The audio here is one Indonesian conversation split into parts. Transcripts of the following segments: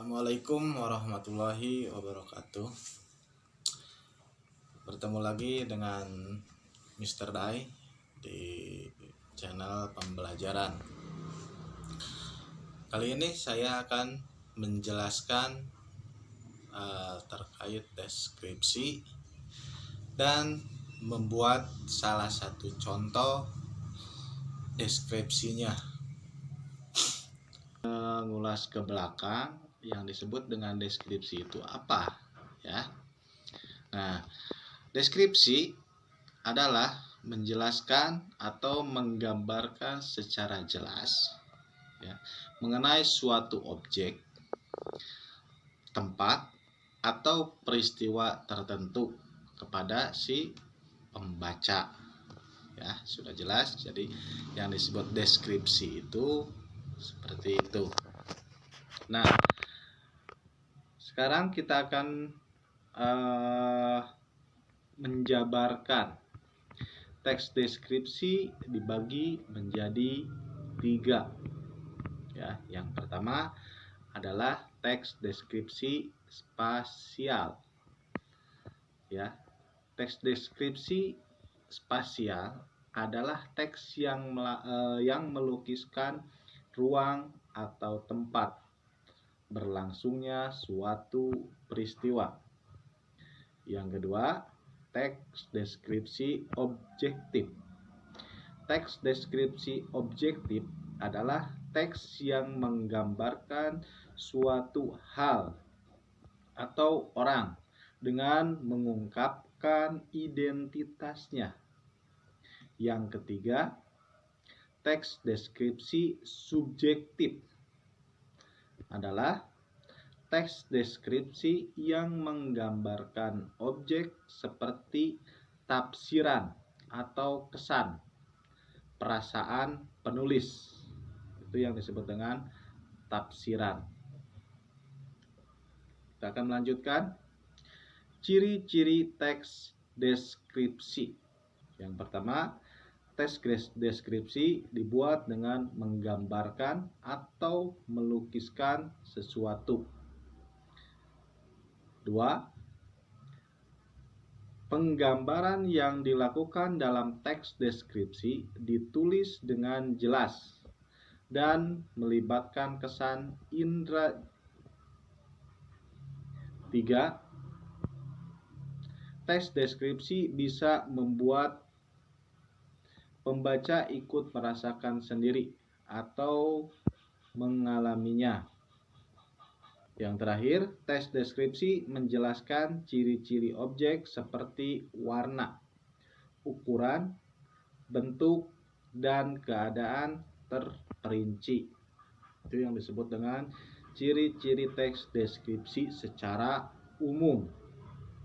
Assalamualaikum warahmatullahi wabarakatuh. Bertemu lagi dengan Mr. Dai di channel pembelajaran. Kali ini saya akan menjelaskan terkait deskripsi dan membuat salah satu contoh deskripsinya. Mengulas ke belakang yang disebut dengan deskripsi itu apa ya. Nah, deskripsi adalah menjelaskan atau menggambarkan secara jelas ya, mengenai suatu objek, tempat atau peristiwa tertentu kepada si pembaca. Ya, sudah jelas. Jadi yang disebut deskripsi itu seperti itu. Nah, sekarang kita akan menjabarkan. Teks deskripsi dibagi menjadi 3. Ya, yang pertama adalah teks deskripsi spasial. Ya, teks deskripsi spasial adalah teks yang melukiskan ruang atau tempat berlangsungnya suatu peristiwa. Yang kedua, teks deskripsi objektif. Teks deskripsi objektif adalah teks yang menggambarkan suatu hal atau orang dengan mengungkapkan identitasnya. Yang ketiga, teks deskripsi subjektif adalah teks deskripsi yang menggambarkan objek seperti tafsiran atau kesan, perasaan penulis. Itu yang disebut dengan tafsiran. Kita akan melanjutkan. Ciri-ciri teks deskripsi. Yang pertama, teks deskripsi dibuat dengan menggambarkan atau melukiskan sesuatu. 2. Penggambaran yang dilakukan dalam teks deskripsi ditulis dengan jelas dan melibatkan kesan indera. 3. Teks deskripsi bisa membuat pembaca ikut merasakan sendiri atau mengalaminya. Yang terakhir, teks deskripsi menjelaskan ciri-ciri objek seperti warna, ukuran, bentuk, dan keadaan terperinci. Itu yang disebut dengan ciri-ciri teks deskripsi secara umum.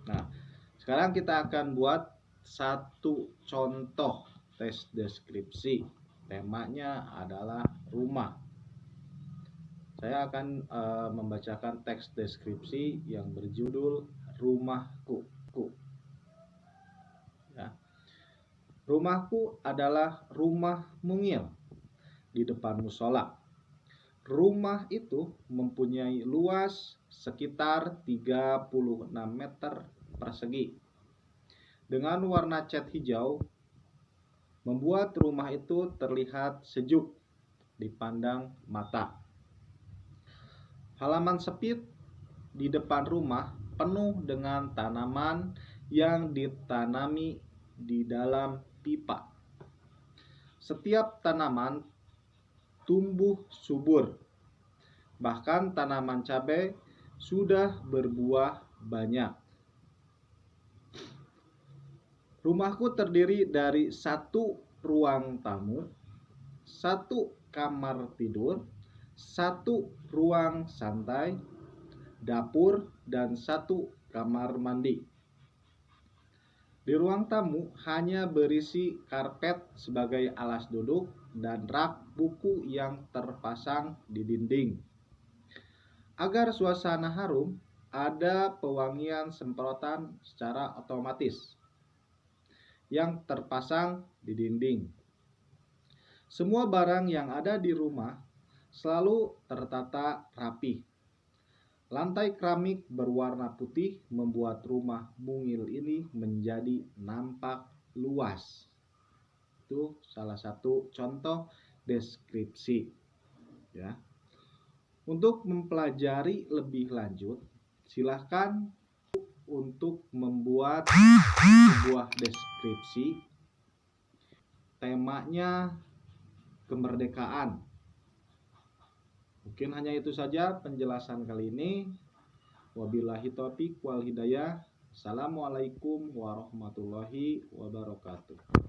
Nah, sekarang kita akan buat satu contoh teks deskripsi. Temanya adalah rumah. Saya akan membacakan teks deskripsi yang berjudul Rumahku. Ya. Rumahku adalah rumah mungil di depan musola. Rumah itu mempunyai luas sekitar 36 meter persegi. Dengan warna cat hijau, membuat rumah itu terlihat sejuk dipandang mata. Halaman sempit di depan rumah penuh dengan tanaman yang ditanami di dalam pipa. Setiap tanaman tumbuh subur. Bahkan tanaman cabai sudah berbuah banyak. Rumahku terdiri dari 1 ruang tamu, 1 kamar tidur, 1 ruang santai, dapur, dan 1 kamar mandi. Di ruang tamu hanya berisi karpet sebagai alas duduk dan rak buku yang terpasang di dinding. Agar suasana harum, ada pewangian semprotan secara otomatis yang terpasang di dinding. Semua barang yang ada di rumah selalu tertata rapi. Lantai keramik berwarna putih membuat rumah mungil ini menjadi nampak luas. Itu salah satu contoh deskripsi. Ya. Untuk mempelajari lebih lanjut, silahkan untuk membuat sebuah deskripsi. Temanya kemerdekaan. Mungkin hanya itu saja penjelasan kali ini. Wabillahi taufiq wal hidayah. Assalamualaikum warahmatullahi wabarakatuh.